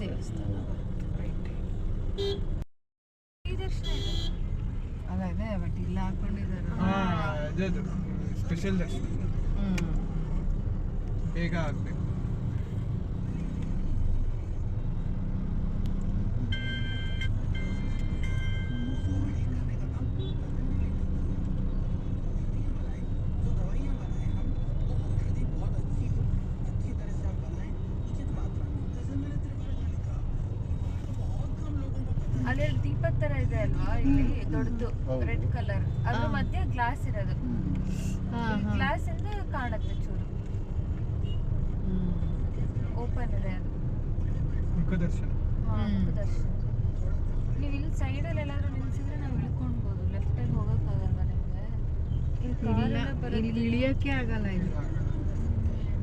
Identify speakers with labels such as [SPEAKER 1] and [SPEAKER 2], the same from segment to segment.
[SPEAKER 1] ದೇವಸ್ಥಾನ ಅದೇ ಬಟ್ ಇಲ್ಲ ಹಾಕೊಂಡಿದ್ದಾರೆ
[SPEAKER 2] ಸ್ಪೆಷಲ್ ದರ್ಶನ ಬೇಗ ಆಗ್ಬೇಕು.
[SPEAKER 1] ಅಲ್ಲಿ ದೀಪದ ತರ ಇದೆ ಅಲ್ವಾ ಇಲ್ಲಿ ದೊಡ್ಡದು ರೆಡ್ ಕಲರ್ ಅದ್ರ ಮಧ್ಯೆ ಗ್ಲಾಸ್ ಇರೋದು ಗ್ಲಾಸ್ ಇಂದ ಕಾಣುತ್ತೆ ಚೂರು ಓಪನ್ ಇದೆ ಅದು
[SPEAKER 2] ಮುಖದರ್ಶನ.
[SPEAKER 1] ಮುಖದರ್ಶನ. ನೀವು ಇಲ್ಲಿ ಸೈಡಲ್ಲಿ ಎಲ್ಲಾದ್ರೂ ನಿಲ್ಸಿದ್ರೆ ನಾವು ಇಳ್ಕೊಳ್ಬೋದು. ಲೆಫ್ಟ್ ಅಲ್ಲಿ ಹೋಗಕ್ಕಾಗಲ್ಲ ನಿಮ್ಗೆ, ಇಳಿಯಕ್ಕೆ ಆಗಲ್ಲ ಇದು.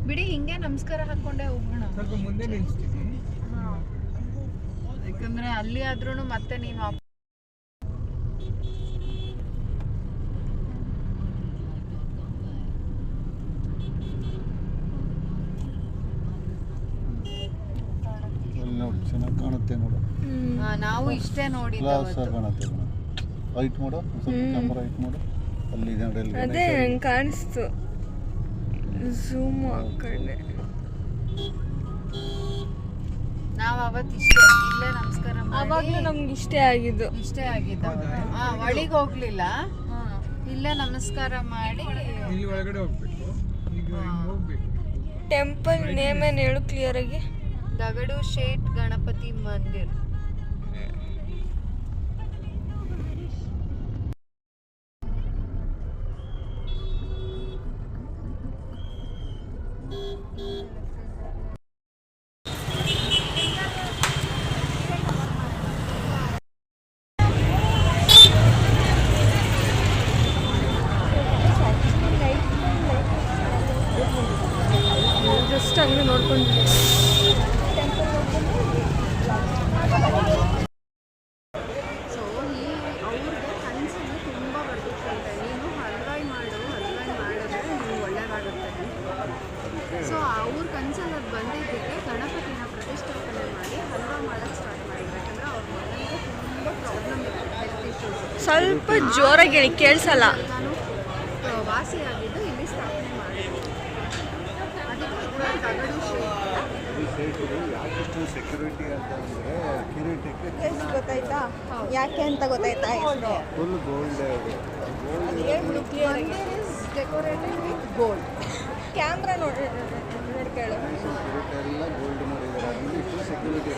[SPEAKER 1] ಬಿಡಿ ಹಿಂಗೆ ನಮಸ್ಕಾರ ಹಾಕೊಂಡೆ ಹೋಗೋಣ.
[SPEAKER 2] ಸ್ವಲ್ಪ ಮುಂದೆ ನಿಲ್ಸ್ತೀನಿ
[SPEAKER 1] ಯಾಕಂದ್ರೆ ಅಲ್ಲಿ ಆದ್ರೂ ಮತ್ತೆ ನೀವು
[SPEAKER 3] ಚೆನ್ನಾಗಿ ಕಾಣುತ್ತೆ ನೋಡು.
[SPEAKER 1] ನಾವು ಇಷ್ಟೇ ನೋಡಿದ್ದು
[SPEAKER 3] ಹೈಟ್ ಮಾಡು, ಕ್ಯಾಮರಾ ಹೈಟ್ ಮಾಡು. ಅಲ್ಲಿ
[SPEAKER 4] ಅದೇ ನಂಗೆ ಕಾಣಿಸ್ತು, ಝೂಮ್ ಹಾಕೊಂಡೆ.
[SPEAKER 1] ನಾವು ಅವತ್ತು ಇಷ್ಟೇ ಇಲ್ಲೇ ನಮಸ್ಕಾರ
[SPEAKER 4] ಅವಾಗಲೂ ನಮ್ಗೆ ಇಷ್ಟೇ ಆಗಿದ್ದು.
[SPEAKER 1] ಒಳಗೆ ಹೋಗ್ಲಿಲ್ಲ, ಇಲ್ಲೇ ನಮಸ್ಕಾರ ಮಾಡಿ
[SPEAKER 2] ಇಲ್ಲಿ ಒಳಗಡೆ ಹೋಗ್ಬೇಕು. ಈಗ ಹೋಗ್ಬೇಕು.
[SPEAKER 4] ಟೆಂಪಲ್ ನೇಮ್ ಏನು ಹೇಳು ಕ್ಲಿಯರ್ ಆಗಿ?
[SPEAKER 1] ದಗಡು ಶೇಟ್ ಗಣಪತಿ ಮಂದಿರ್.
[SPEAKER 4] ಜಸ್ಟ್ ಹಂಗೆ ನೋಡ್ಕೊಂಡು
[SPEAKER 1] ಸೊ ಅವ್ರಿಗೆ ಕನಸಲ್ಲಿ ತುಂಬ ಬರ್ತಿತ್ತಂತೆ, ನೀನು ಹಲ್ವಾಯಿ ಮಾಡಿದ್ರೆ ನೀವು ಒಳ್ಳೆಯದಾಗುತ್ತೆ. ಸೊ ಅವ್ರ ಕನಸಲ್ಲಿ ಅದು ಬಂದಿದ್ದಕ್ಕೆ ಗಣಪತಿನ ಪ್ರತಿಷ್ಠಾಪನೆ ಮಾಡಿ ಹಲ್ವಾ ಮಾಡೋಕ್ಕೆ ಸ್ಟಾರ್ಟ್ ಮಾಡಿದ್ರು. ಯಾಕಂದರೆ ಅವ್ರ ಮನೆಗೆ ತುಂಬ ಪ್ರಾಬ್ಲಮ್ ಇತ್ತು, ಹೆಲ್ತ್ ಇಶ್ಯೂಸ್.
[SPEAKER 4] ಸ್ವಲ್ಪ ಜೋರಾಗಿ ಹೇಳಿ, ಕೇಳಿಸಲ್ಲ.
[SPEAKER 1] ನಾನು ವಾಸಿಯಾಗಿದ್ದು ಇಲ್ಲಿ ಸ್ಥಾಪನೆ ಮಾಡಿದ್ರು. ಅದಕ್ಕೆ ದಗಡು
[SPEAKER 3] ಸೆಕ್ಯೂರಿಟಿ ಅಂತಂದ್ರೆ ಕಿರೀಟಕ್ಕೆ
[SPEAKER 4] ಗೊತ್ತಾಯ್ತಾ? ಯಾಕೆ ಅಂತ ಗೊತ್ತಾಯ್ತಾ?
[SPEAKER 3] Full gold
[SPEAKER 4] decorated with gold. Camera ನೋಡಿ ಕೇಳು.
[SPEAKER 3] ಎಲ್ಲ ಗೋಲ್ಡ್ ಮಾಡಿದ್ದಾರೆ, ಸೆಕ್ಯೂರಿಟಿ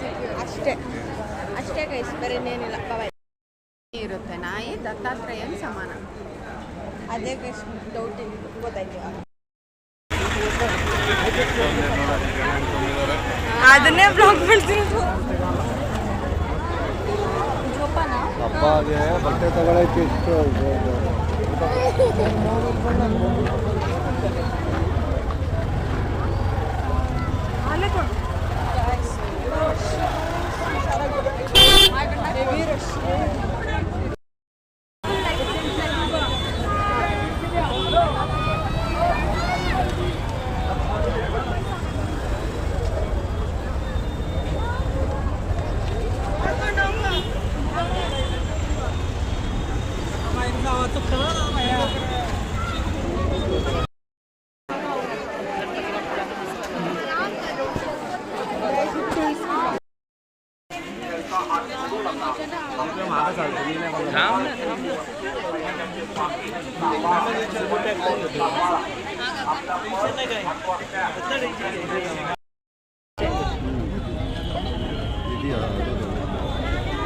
[SPEAKER 4] ಅಷ್ಟೇ ಗೈಸ್, ಬೇರೆ ಏನಿಲ್ಲ.
[SPEAKER 1] ಇರುತ್ತೆ. ನಾಯಿ ದತ್ತಾತ್ರೇಯನ್ ಸಮಾನ.
[SPEAKER 4] ಅದೇ ಗೈಸ್ ಡೌಟ್ ಗೊತ್ತಾಯ್ತು. ಅದನ್ನೇ ಬ್ಲಾಗ್ ಮಾಡ್ತೀನಿ.
[SPEAKER 3] ಹಬ್ಬಗೆ ಬಟ್ಟೆ ತಗೊಳಕ್ಕೆ ಎಷ್ಟು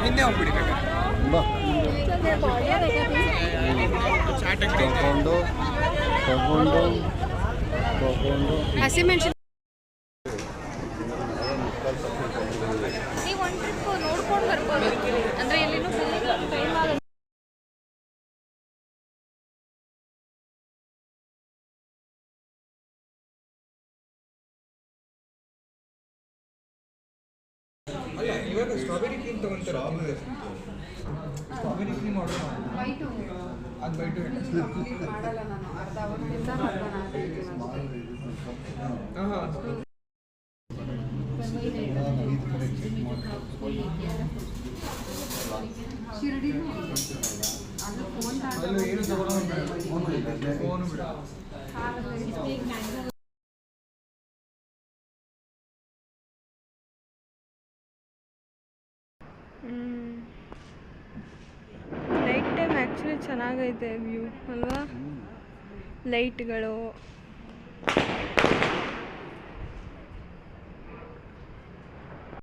[SPEAKER 2] ಹಿಂದೆ ಹೋಗ್ಬಿಡಿ
[SPEAKER 1] ಹಸಿಮೆಣಸಿನ ನೀವು ಒಂದು ಟ್ರಿಪ್ ನೋಡ್ಕೊಂಡು ಬರ್ಬೋದು. ಅಂದರೆ ಎಲ್ಲಿನೂ ಟೈಮ್ ಆಗುತ್ತೆ.
[SPEAKER 2] ಇವಾಗ ಸ್ಟ್ರಾಬೆರಿ ಕ್ರೀಮ್ ತಗೊಂತಾರೆ. ಸ್ಟ್ರಾಬೆರಿ ಕ್ರೀಮ್ ಆರ್ಡರ್ ಮಾಡಿ ಅದು ಬೈಟು
[SPEAKER 1] ಮಾಡಲ್ಲ ನಾನು, ಅರ್ಧ ಅವತ್ತಿಂದ ಹಾಂ ಶಿರಡಿನೂ ಅದು ಫೋನ್
[SPEAKER 2] ಅಲ್ಲಿ ಏನು ತಗೊಳ್ಳೋದು ಫೋನು ಬಿಡ
[SPEAKER 4] ನೈಟ್ ಟೈಮ್ ಆ್ಯಕ್ಚುಲಿ ಚೆನ್ನಾಗೈತೆ ವ್ಯೂ ಅಲ್ವಾ ಲೈಟ್ಗಳು